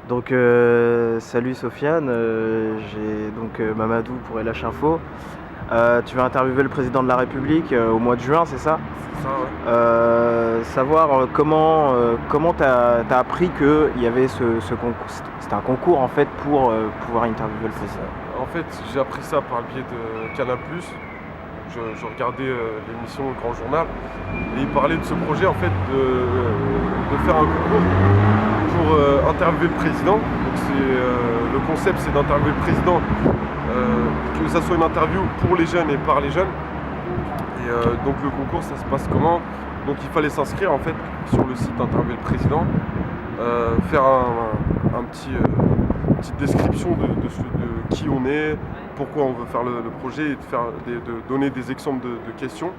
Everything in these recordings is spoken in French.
Donc, salut Sofiane, j'ai donc Mamadou pour LH Info. Tu vas interviewer le président de la République au mois de juin, c'est ça? C'est ça, ouais. Savoir comment t'as appris qu'il y avait ce concours. C'était un concours en fait pour pouvoir interviewer le C'est ça. président. En fait, j'ai appris ça par le biais de Canal+. Je regardais l'émission Grand Journal et il parlait de ce projet en fait de faire un concours pour interviewer le président. Donc le concept, c'est d'interviewer le président, que ça soit une interview pour les jeunes et par les jeunes. Et donc le concours, ça se passe comment? Donc il fallait s'inscrire en fait sur le site interviewer le président, faire un petit, une petite description de qui on est, pourquoi on veut faire le projet et de donner des exemples de questions.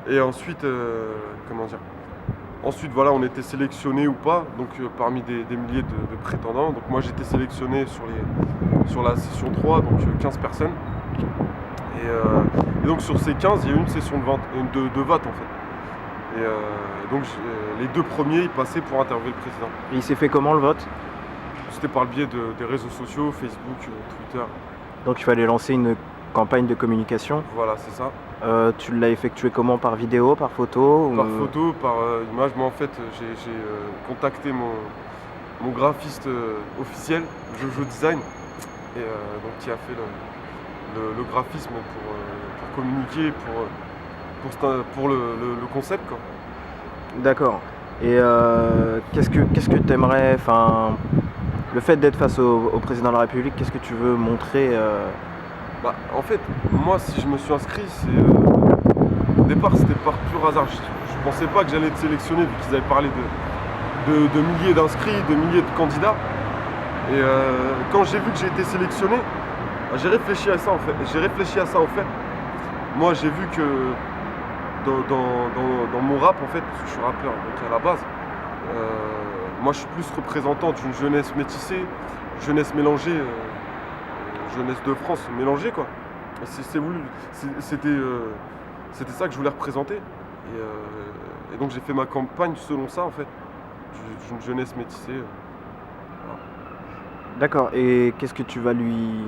Et ensuite, comment dire? Ensuite, voilà, on était sélectionné ou pas, donc parmi des milliers de prétendants. Donc moi, j'étais sélectionné sur la session 3, donc 15 personnes. Et donc sur ces 15, il y a eu une session de vote en fait. Et donc les deux premiers, ils passaient pour interviewer le président. Et il s'est fait comment le vote? C'était par le biais des réseaux sociaux, Facebook, Twitter. Donc il fallait lancer une campagne de communication. Voilà, c'est ça. Tu l'as effectué comment? Par vidéo, par photo Par photo, par image. Moi en fait, j'ai contacté mon graphiste officiel, Jojo Design, et donc qui a fait le graphisme pour communiquer, pour le concept, quoi. D'accord. Et qu'est-ce que tu aimerais, enfin, le fait d'être face au président de la République, qu'est-ce que tu veux montrer Bah, en fait, moi, si je me suis inscrit, au départ, c'était par pur hasard. Je pensais pas que j'allais être sélectionné, vu qu'ils avaient parlé de milliers d'inscrits, de milliers de candidats. Et quand j'ai vu que j'ai été sélectionné, bah, j'ai réfléchi à ça en fait. Moi, j'ai vu que dans mon rap, en fait, parce que je suis rappeur, donc à la base, moi, je suis plus représentant d'une jeunesse métissée, jeunesse mélangée. Jeunesse de France mélangée, quoi. C'était ça que je voulais représenter. Et donc j'ai fait ma campagne selon ça en fait, d'une jeunesse métissée. Voilà. D'accord. Et qu'est-ce que tu vas lui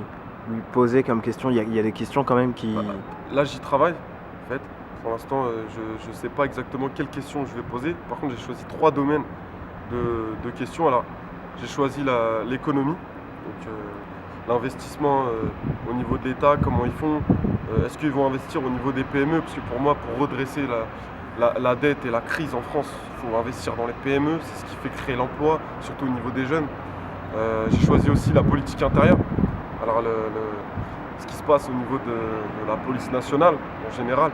poser comme question? Il y a des questions quand même qui... Voilà. Là j'y travaille en fait. Pour l'instant je ne sais pas exactement quelles questions je vais poser. Par contre j'ai choisi 3 domaines de questions. Alors j'ai choisi l'économie. Donc l'investissement au niveau de l'État, comment ils font, est-ce qu'ils vont investir au niveau des PME, parce que pour moi, pour redresser la dette et la crise en France, il faut investir dans les PME, c'est ce qui fait créer l'emploi, surtout au niveau des jeunes. J'ai choisi aussi la politique intérieure, alors ce qui se passe au niveau de la police nationale en général,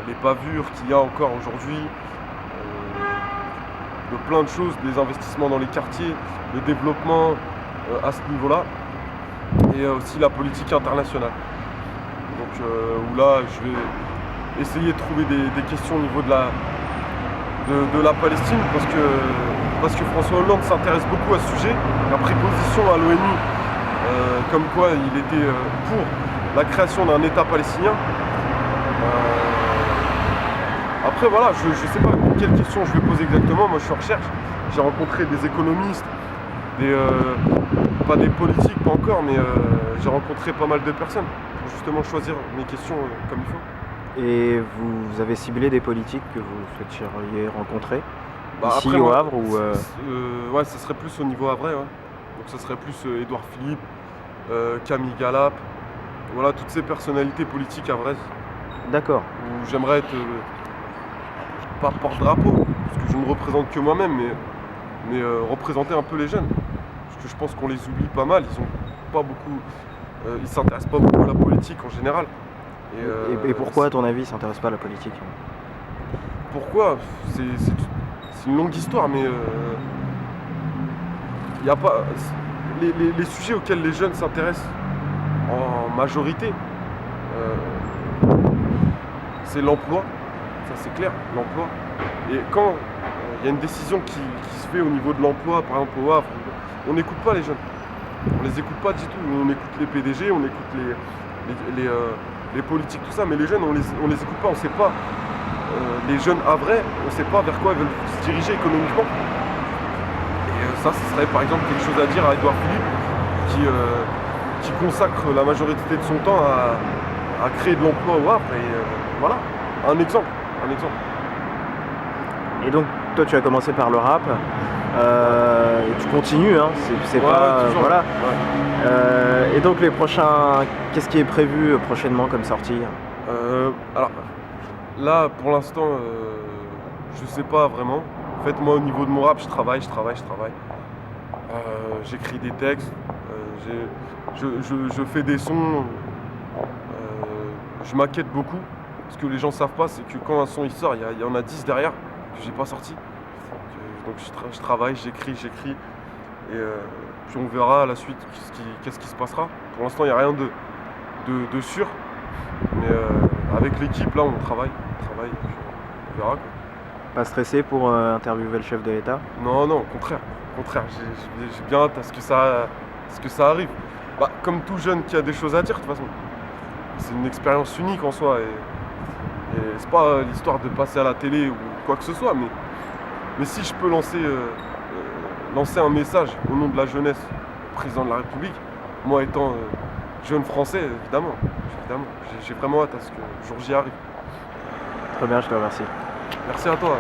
les bavures qu'il y a encore aujourd'hui, de plein de choses, des investissements dans les quartiers, le développement, à ce niveau-là, et aussi la politique internationale. Donc où là je vais essayer de trouver des questions au niveau de la Palestine, parce que François Hollande s'intéresse beaucoup à ce sujet. Il a pris position à l'ONU comme quoi il était pour la création d'un État palestinien. Après voilà, je ne sais pas quelles questions je vais poser exactement, moi je suis en recherche, j'ai rencontré des économistes, pas des politiques, pas encore, mais j'ai rencontré pas mal de personnes pour justement choisir mes questions comme il faut. Et vous avez ciblé des politiques que vous souhaiteriez rencontrer Bah, ici après, au moi, Havre ou ouais, ça serait plus au niveau Havrais, ouais. Donc ça serait plus Édouard Philippe, Camille Galap, voilà, toutes ces personnalités politiques havraises D'accord. où j'aimerais être pas porte-drapeau, parce que je ne me représente que moi-même, mais représenter un peu les jeunes. Parce que je pense qu'on les oublie pas mal, ils ont pas beaucoup, ils s'intéressent pas beaucoup à la politique en général. Et pourquoi, à ton avis, ils ne s'intéressent pas à la politique? Pourquoi? C'est une longue histoire, mais y a pas les sujets auxquels les jeunes s'intéressent en majorité, c'est l'emploi, ça c'est clair, l'emploi. Et quand il y a une décision qui se fait au niveau de l'emploi, par exemple au Havre, on n'écoute pas les jeunes. On les écoute pas du tout. On écoute les PDG, on écoute les politiques, tout ça, mais les jeunes, on les écoute pas, on sait pas. Les jeunes havrais, on sait pas vers quoi ils veulent se diriger économiquement. Et ça, ce serait par exemple quelque chose à dire à Édouard Philippe qui consacre la majorité de son temps à créer de l'emploi au Havre. Et voilà, un exemple. Et donc, toi, tu as commencé par le rap. Et tu continues, hein, c'est Ouais, pas. toujours. Voilà. Ouais. Et donc, les prochains. Qu'est-ce qui est prévu prochainement comme sortie? Alors là, pour l'instant, je sais pas vraiment. En fait, moi, au niveau de mon rap, je travaille. J'écris des textes, je fais des sons, je maquette beaucoup. Ce que les gens savent pas, c'est que quand un son il sort, il y en a 10 derrière que j'ai pas sorti. Donc je travaille, j'écris. Et puis on verra à la suite qu'est-ce qui se passera. Pour l'instant, il n'y a rien de sûr. Mais avec l'équipe, là, on travaille. Et puis on verra, quoi. Pas stressé pour interviewer le chef de l'État? Non, au contraire. J'ai bien hâte à ce que ça arrive. Bah, comme tout jeune qui a des choses à dire, de toute façon. C'est une expérience unique en soi. Et c'est pas l'histoire de passer à la télé ou quoi que ce soit, mais si je peux lancer un message au nom de la jeunesse au président de la République, moi étant jeune français, évidemment. J'ai vraiment hâte à ce que le jour J arrive. Très bien, je te remercie. Merci à toi.